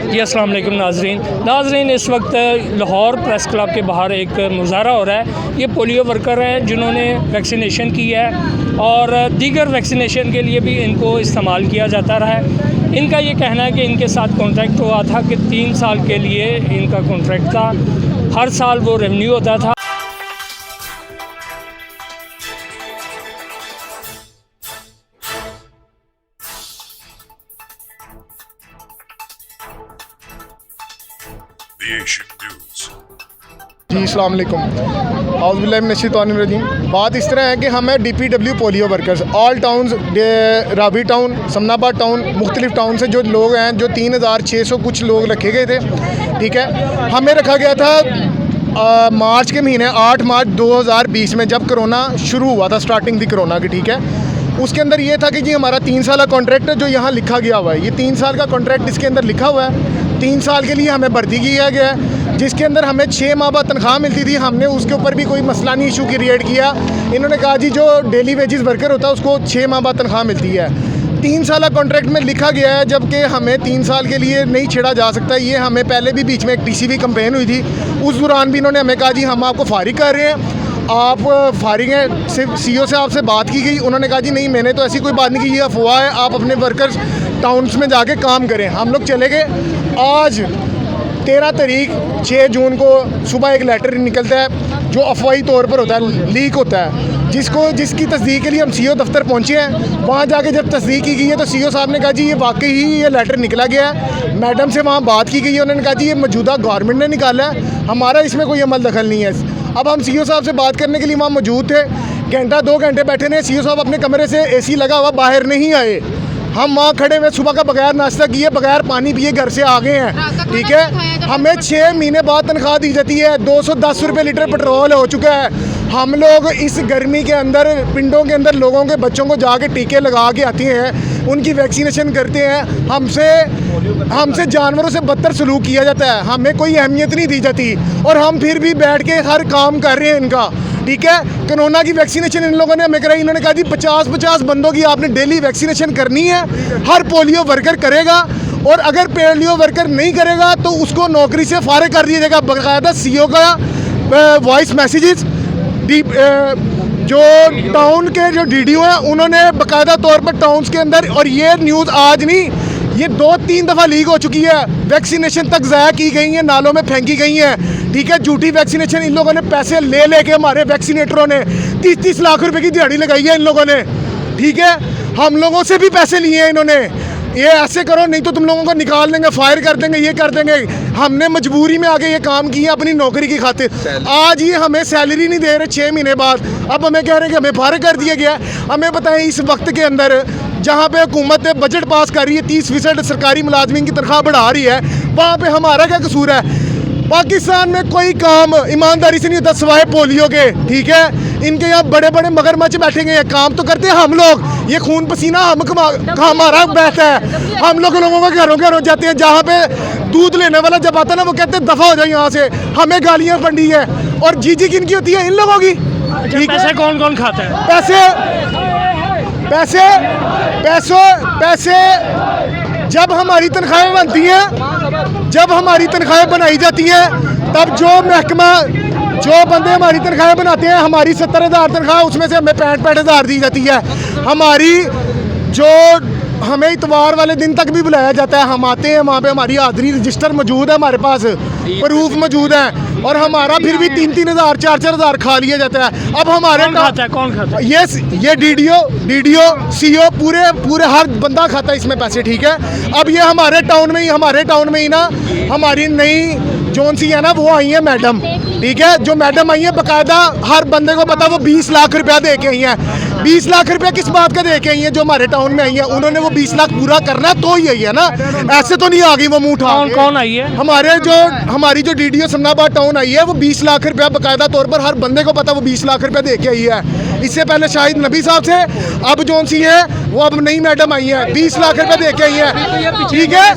जी अस्सलाम वालेकुम नाज़रीन, इस वक्त लाहौर प्रेस क्लब के बाहर एक मुज़ाहरा हो रहा है। ये पोलियो वर्कर हैं जिन्होंने वैक्सीनेशन की है और दीगर वैक्सीनेशन के लिए भी इनको इस्तेमाल किया जाता रहा है। इनका ये कहना है कि इनके साथ कॉन्ट्रैक्ट हुआ था कि 3 साल के लिए इनका कॉन्ट्रैक्ट था, हर साल वो रेवेन्यू होता था। जी अस्सलाम वालेकुम। औज़ुबिल्लाहिमिनश्शैतानिर्रजीम। बात इस तरह है कि हम हैं DPW polio workers, all towns, Ravi town, Samanabad town, मुख्तलिफ टाउन से जो लोग हैं, जो 3600 कुछ लोग रखे गए थे। ठीक है, हमें रखा गया था मार्च के महीने 8 मार्च 2020 में, जब कोरोना शुरू हुआ था, स्टार्टिंग थी कोरोना की। ठीक है, उसके अंदर ये था कि जी हमारा 3 साल का कॉन्ट्रैक्ट है जो यहाँ लिखा गया हुआ है। ये 3 साल का कॉन्ट्रैक्ट इसके अंदर लिखा हुआ है। 3 साल के लिए हमें भर्ती किया गया है, जिसके अंदर हमें 6 माह बाद तनख्वाह मिलती थी। हमने उसके ऊपर भी कोई मसला नहीं इशू क्रिएट किया। इन्होंने कहा जी जो डेली वेजेस वर्कर होता है उसको 6 माह बाद तनख्वाह मिलती है। 3 साल का कॉन्ट्रैक्ट में लिखा गया है, जबकि हमें 3 साल के लिए नहीं छेड़ा जा सकता। ये हमें पहले भी बीच में एक TCV कंपेन हुई थी, उस दौरान भी इन्होंने हमें कहा जी हम आपको फारिग कर रहे हैं, आप फारिग हैं। सिर्फ CO से आपसे बात की गई, उन्होंने कहा जी नहीं मैंने तो ऐसी कोई बात नहीं की, ये अफवाह है, आप अपने वर्कर्स टाउन्स में जाके काम करें। हम लोग चले गए। आज 13 तारीख 6 जून को सुबह एक लेटर निकलता है जो अफवाही तौर पर होता है, लीक होता है, जिसकी तस्दीक के लिए हम CO दफ्तर पहुंचे हैं। वहां जाके जब तस्दीक की गई है तो CO साहब ने कहा जी ये वाकई ही ये लेटर निकला गया है। मैडम से वहां बात की गई है, उन्होंने कहा जी ये मौजूदा गवर्नमेंट ने निकाला है, हमारा इसमें कोई अमल दखल नहीं है। अब हम CO साहब से बात करने के लिए वहाँ मौजूद थे, घंटा 2 घंटे बैठे ने। CO साहब अपने कमरे से AC लगा हुआ बाहर नहीं आए। हम वहाँ खड़े हुए सुबह का बगैर नाश्ता किए, बगैर पानी पिए घर से आ गए हैं। ठीक है, हमें 6 महीने बाद तनख्वाह दी जाती है। 210 रुपये लीटर पेट्रोल हो चुका है। हम लोग इस गर्मी के अंदर पिंडों के अंदर लोगों के बच्चों को जाके टीके लगा के आते हैं, उनकी वैक्सीनेशन करते हैं। हमसे जानवरों से बदतर सलूक किया जाता है, हमें कोई अहमियत नहीं दी जाती और हम फिर भी बैठ के हर काम कर रहे हैं इनका। ठीक है, कोरोना की वैक्सीनेशन इन लोगों ने हमें कराई। इन्होंने कहा जी 50-50 बंदों की आपने डेली वैक्सीनेशन करनी है, हर पोलियो वर्कर करेगा, और अगर पोलियो वर्कर नहीं करेगा तो उसको नौकरी से फारिग कर दिया जाएगा। बाकायदा CO का वॉइस मैसेजेस जो टाउन के जो DDO हैं उन्होंने बाकायदा तौर पर टाउन्स के अंदर, और ये न्यूज़ आज नहीं, ये 2-3 दफ़ा लीक हो चुकी है। वैक्सीनेशन तक ज़ाया की गई है, नालों में फेंकी गई हैं। ठीक है, झूठी वैक्सीनेशन इन लोगों ने पैसे ले लेके, हमारे वैक्सीनेटरों ने 30-30 लाख रुपए की दिहाड़ी लगाई है इन लोगों ने। ठीक है, हम लोगों से भी पैसे लिए हैं इन्होंने, ये ऐसे करो नहीं तो तुम लोगों को निकाल देंगे, फायर कर देंगे, ये कर देंगे। हमने मजबूरी में आके ये काम किया अपनी नौकरी की खातिर। आज ये हमें सैलरी नहीं दे रहे 6 महीने बाद, अब हमें कह रहे हैं कि हमें फारिग कर दिया गया। हमें बताएं इस वक्त के अंदर जहाँ पे हुकूमत बजट पास कर रही है, 30% सरकारी मुलाजमीन की तनख्वाह बढ़ा रही है, वहाँ पे हमारा क्या कसूर है? पाकिस्तान में कोई काम ईमानदारी से नहीं होता सिवाय पोलियो के। ठीक है, इनके यहाँ बड़े बड़े मगरमच्छ बैठेंगे, ये काम तो करते हैं हम लोग, ये खून पसीना हमारा बहता है। हम लोगों के घरों जाते हैं, जहाँ पे दूध लेने वाला जब आता है ना वो कहते हैं दफ़ा हो जाए यहाँ से, हमें गालियाँ पड़ी है। और जी किनकी होती है? इन लोगों की। ठीक है, पैसे कौन कौन खाता है? पैसे जब हमारी तनख्वाहें बनती हैं, जब हमारी तनख्वाहें बनाई जाती हैं, तब जो महकमा, जो बंदे हमारी तनख्वाहें बनाते हैं, हमारी 70,000 तनख्वाह, उसमें से हमें 65,000 दी जाती है। हमें इतवार वाले दिन तक भी बुलाया जाता है, हम आते हैं, वहाँ पे हमारी हाज़िरी रजिस्टर मौजूद है, हमारे पास प्रूफ मौजूद है, और हमारा फिर भी 3-3,000 4-4,000 खा लिया जाता है। अब हमारे कौन खाता है? ये DDO CO पूरे हर बंदा खाता है इसमें पैसे। ठीक है, अब ये हमारे टाउन में ही ना हमारी नई जोन सी है ना, वो आई है मैडम। ठीक है, जो मैडम आई है बाकायदा हर बंदे को पता, वो 20 लाख रुपया दे के आई हैं। 20 लाख रुपया किस बात का दे के आई है? जो हमारे टाउन में आई है उन्होंने वो 20 लाख पूरा करना तो ही आई है ना, ऐसे तो नहीं आ गई वो मुंह उठा। कौन आई है? हमारी जो DDO समनाबाद टाउन आई है, वो 20 लाख रुपया बाकायदा तौर पर हर बंदे को पता, वो 20 लाख रुपया दे के आई है। इससे पहले शाहिद नबी साहब से, अब जोन सी है वो अब नई मैडम आई है, 20 लाख रुपया दे के आई है। ठीक है,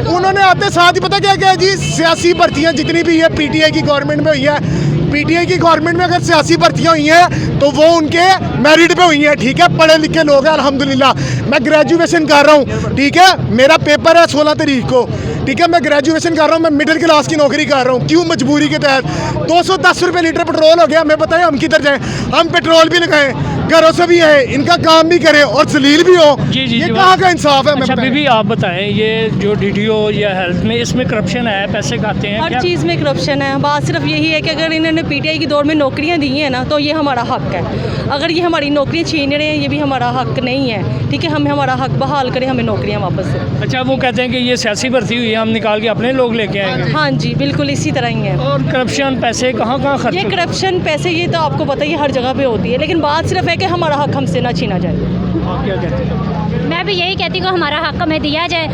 उन्होंने आते साथ ही पता क्या क्या जी, सियासी भर्तियाँ जितनी भी है PTI की गवर्नमेंट में हुई है, पीटीआई की गवर्नमेंट में अगर सियासी भर्तियाँ हुई हैं तो वो उनके मेरिट पे हुई हैं, ठीक है, पढ़े लिखे लोग हैं अल्हम्दुलिल्लाह। मैं ग्रेजुएशन कर रहा हूँ, ठीक है, मेरा पेपर है 16 तारीख को, ठीक है, मैं ग्रेजुएशन कर रहा हूँ, मैं मिडिल क्लास की नौकरी कर रहा हूँ, क्यों? मजबूरी के तहत 210 रुपये लीटर पेट्रोल हो गया, हमें बताएं हम किधर जाएं? हम पेट्रोल भी लगाएं, घरों से भी है, इनका काम भी करें और जलील भी हो। जी जी ये जी, कहाँ का इंसाफ है? अच्छा हमें बीबी आप बताएं, ये जो डीडीओ या हेल्थ में इसमें करप्शन है, पैसे खाते हैं हर क्या? चीज़ में करप्शन है। बात सिर्फ यही है कि अगर इन्होंने पीटीआई की दौर में नौकरियां दी हैं ना तो ये हमारा हक है। अगर ये हमारी नौकरियां छीन रहे हैं, ये भी हमारा हक नहीं है, ठीक है। हमें हमारा हक बहाल करें, हमें नौकरियां वापस से। अच्छा वो कहते हैं कि ये सियासी भर्ती हुई है, हम निकाल के अपने लोग लेके आएंगे। हाँ जी, बिल्कुल इसी तरह ही है। और करप्शन पैसे कहाँ कहाँ खर्च ये होते हैं? करप्शन पैसे ये तो आपको पता ही हर जगह पे होती है, लेकिन बात सिर्फ है कि हमारा हक हमसे ना छीना जाए। आप क्या कहते हैं? मैं भी यही कहती हूँ हमारा हक हमें दिया जाए,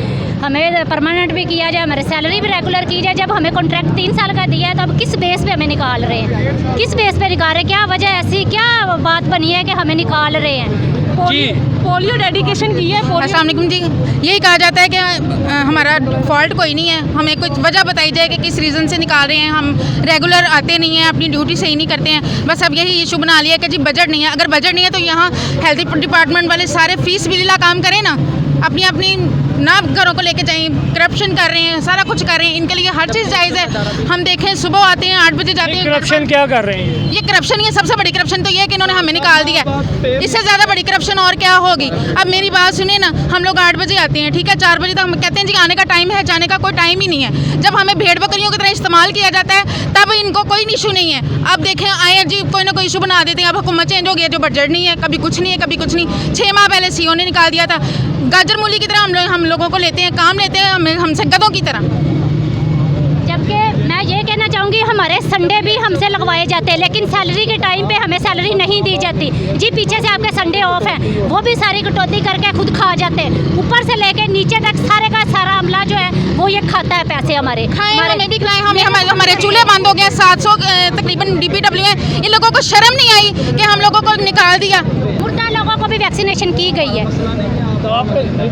हमें परमानेंट भी किया जाए, हमारी सैलरी भी रेगुलर की जाए। जब हमें कॉन्ट्रैक्ट 3 साल का दिया है तो अब किस बेस पे हमें निकाल रहे हैं? किस बेस पे निकाल रहे हैं? क्या वजह ऐसी क्या बात बनी है कि हमें निकाल रहे हैं? जी पोलियो डेडिकेशन की है। अस्सलाम वालेकुम जी। यही कहा जाता है कि हमारा फॉल्ट कोई नहीं है, हमें कुछ वजह बताई जाए कि किस रीज़न से निकाल रहे हैं। हम रेगुलर आते नहीं हैं, अपनी ड्यूटी सही नहीं करते हैं, बस अब यही इशू बना लिया कि जी बजट नहीं है। अगर बजट नहीं है तो यहाँ हेल्थ डिपार्टमेंट वाले सारे फीस बिलीला काम करें ना, अपनी अपनी ना घरों को लेके जाएं, करप्शन कर रहे हैं, सारा कुछ कर रहे हैं। इनके लिए हर चीज़ जायज़ है। हम देखें सुबह आते हैं 8 बजे जाते हैं। करप्शन क्या कर रहे हैं? ये करप्शन ही है, सबसे बड़ी करप्शन तो ये है कि इन्होंने हमें निकाल दिया। इससे ज़्यादा बड़ी करप्शन और क्या होगी? अब मेरी बात सुनिए ना, हम लोग 8 बजे आते हैं, ठीक है, 4 बजे तक हम कहते हैं जी आने का टाइम है, जाने का कोई टाइम ही नहीं है। जब हमें भेड़ बकरियों की तरह इस्तेमाल किया जाता है तब इनको कोई इशू नहीं है। अब देखें आए जी कोई ना कोई इशू बना देते हैं। अब हुकूमत चेंज हो गया, जो बजट नहीं है, कभी कुछ नहीं है, कभी कुछ नहीं। 6 माह पहले सीओ ने निकाल दिया था। गाजर मूली की तरह हम लोगों को लेते हैं, काम लेते हैं हमसे गधों की तरह। जबकि मैं ये कहना चाहूँगी हमारे संडे भी हमसे लगवाए जाते हैं, लेकिन सैलरी के टाइम पे हमें सैलरी नहीं दी जाती। जी पीछे से आपके संडे ऑफ है, वो भी सारी कटौती करके खुद खा जाते हैं। ऊपर से लेके नीचे तक सारे का सारा अमला जो है वो ये खाता है पैसे हमारे। हमें भी खिलाएं, हमारे चूल्हे बंद हो गए। 700 तकरीबन DPW है। इन लोगों को शर्म नहीं आई कि हम लोगों को निकाल दिया। मुर्दा लोगों को भी वैक्सीनेशन की गई है। तो आप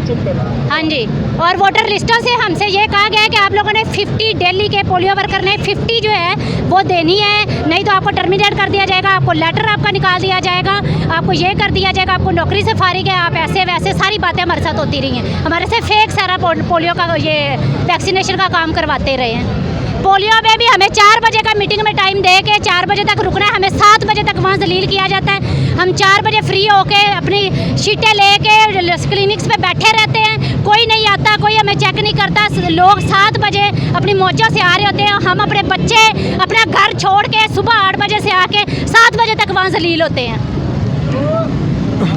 चुप करो। हाँ जी, और वोटर लिस्टों से हमसे ये कहा गया है कि आप लोगों ने 50 दिल्ली के पोलियो वर्कर ने 50 जो है वो देनी है, नहीं तो आपको टर्मिनेट कर दिया जाएगा, आपको लेटर आपका निकाल दिया जाएगा, आपको ये कर दिया जाएगा, आपको नौकरी से फारिग है, आप ऐसे वैसे सारी बातें हमारे साथ होती रही हैं। हमारे से फेक सारा पोलियो का ये वैक्सीनेशन का काम करवाते रहे हैं। पोलियो में भी हमें 4 बजे का मीटिंग में टाइम दे के 4 बजे तक रुकना है, हमें 7 बजे तक वहाँ जलील किया जाता है। हम 4 बजे फ्री होके अपनी शीटें लेके क्लिनिक्स पे बैठे रहते हैं, कोई नहीं आता, कोई हमें चेक नहीं करता। लोग 7 बजे अपनी मौजों से आ रहे होते हैं, हम अपने बच्चे अपना घर छोड़ के सुबह 8 बजे से आके 7 बजे तक वहाँ जलील होते हैं।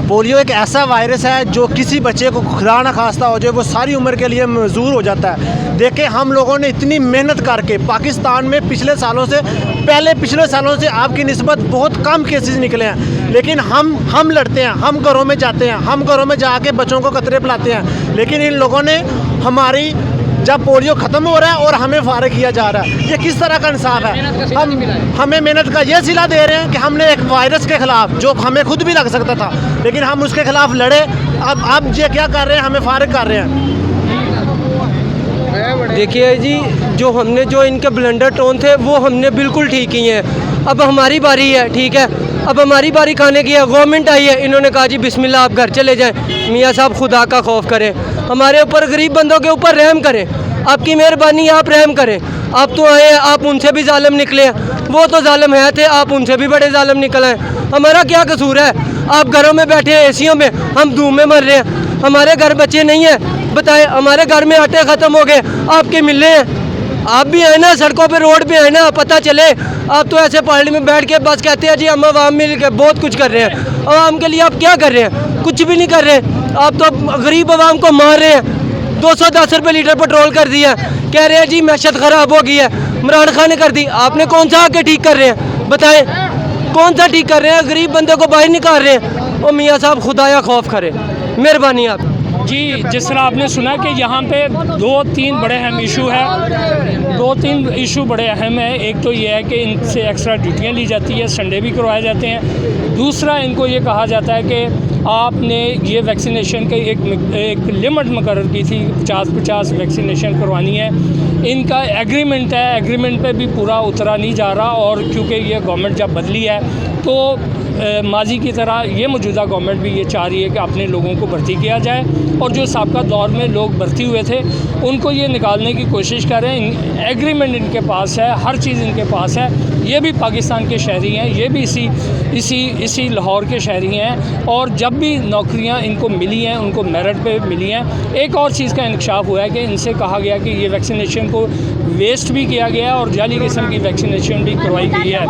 पोलियो एक ऐसा वायरस है जो किसी बच्चे को खुदा ना खास्ता हो जाए वो सारी उम्र के लिए मजबूर हो जाता है। देखिए हम लोगों ने इतनी मेहनत करके पाकिस्तान में पिछले सालों से आपकी निस्बत बहुत कम केसेस निकले हैं, लेकिन हम लड़ते हैं, हम घरों में जाते हैं, हम घरों में जाके बच्चों को कतरे पिलाते हैं, लेकिन इन लोगों ने हमारी जब पोलियो ख़त्म हो रहा है और हमें फारिग किया जा रहा है, ये किस तरह का इंसाफ है? हमें मेहनत का ये सिला दे रहे हैं कि हमने एक वायरस के ख़िलाफ़, जो हमें खुद भी लग सकता था, लेकिन हम उसके ख़िलाफ़ लड़े। अब ये क्या कर रहे हैं? हमें फारिग कर रहे हैं। देखिए जी, जो इनके ब्लंडर टोन थे वो हमने बिल्कुल ठीक किए हैं। अब हमारी बारी है, ठीक है, अब हमारी बारी खाने की है। गवर्नमेंट आई है, इन्होंने कहा जी बिस्मिल्लाह आप घर चले जाएं। मियाँ साहब खुदा का खौफ करें, हमारे ऊपर गरीब बंदों के ऊपर रहम करें, आपकी मेहरबानी, आप रहम करें। आप तो आए हैं, आप उनसे भी जालिम निकले हैं, वो तो जालिम है थे, आप उनसे भी बड़े जालिम निकले हैं। हमारा क्या कसूर है? आप घरों में बैठे हैं एसियों में, हम धूम में मर रहे हैं, हमारे घर बच्चे नहीं हैं। बताएं, हमारे घर में आटे ख़त्म हो गए, आपके मिले हैं। आप भी आए ना, सड़कों पे रोड पे आए ना, पता चले। आप तो ऐसे पार्टी में बैठ के बस कहते हैं जी हम आवाम मिल के बहुत कुछ कर रहे हैं। आवाम के लिए आप क्या कर रहे हैं? कुछ भी नहीं कर रहे। आप तो गरीब आवाम को मार रहे हैं। 210 रुपये लीटर पेट्रोल कर दिया, कह रहे हैं जी मैशत ख़राब हो गई है, इमरान खान ने कर दी। आपने कौन सा आके ठीक कर रहे हैं? बताएं, कौन सा ठीक कर रहे हैं? गरीब बंदे को बाहर निकाल रहे हैं। और मियाँ साहब खुदाया खौफ करें, मेहरबानी आप। जी, जिस तरह आपने सुना कि यहाँ पे 2-3 बड़े अहम इशू है, 2-3 इशू बड़े अहम है। एक तो ये है कि इनसे एक्स्ट्रा ड्यूटियाँ ली जाती है, संडे भी करवाए जाते हैं। दूसरा, इनको ये कहा जाता है कि आपने ये वैक्सीनेशन के एक लिमिट मुकर्रर की थी, 50-50 वैक्सीनेशन करवानी है। इनका एग्रीमेंट है, एग्रीमेंट पे भी पूरा उतरा नहीं जा रहा। और क्योंकि ये गवर्नमेंट जब बदली है तो माजी की तरह ये मौजूदा गवर्नमेंट भी ये चाह रही है कि अपने लोगों को भर्ती किया जाए, और जो साबका दौर में लोग भर्ती हुए थे उनको ये निकालने की कोशिश कर रहे हैं। एग्रीमेंट इनके पास है, हर चीज़ इनके पास है। ये भी पाकिस्तान के शहरी हैं, ये भी इसी लाहौर के शहरी हैं, और जब भी नौकरियां इनको मिली हैं उनको मेरिट पे मिली हैं। एक और चीज़ का इंकशाफ हुआ है कि इनसे कहा गया कि ये वैक्सीनेशन को वेस्ट भी किया गया और जाली किस्म की वैक्सीनेशन भी करवाई गई है।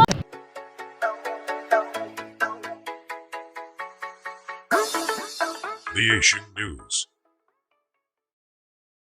The Asian News.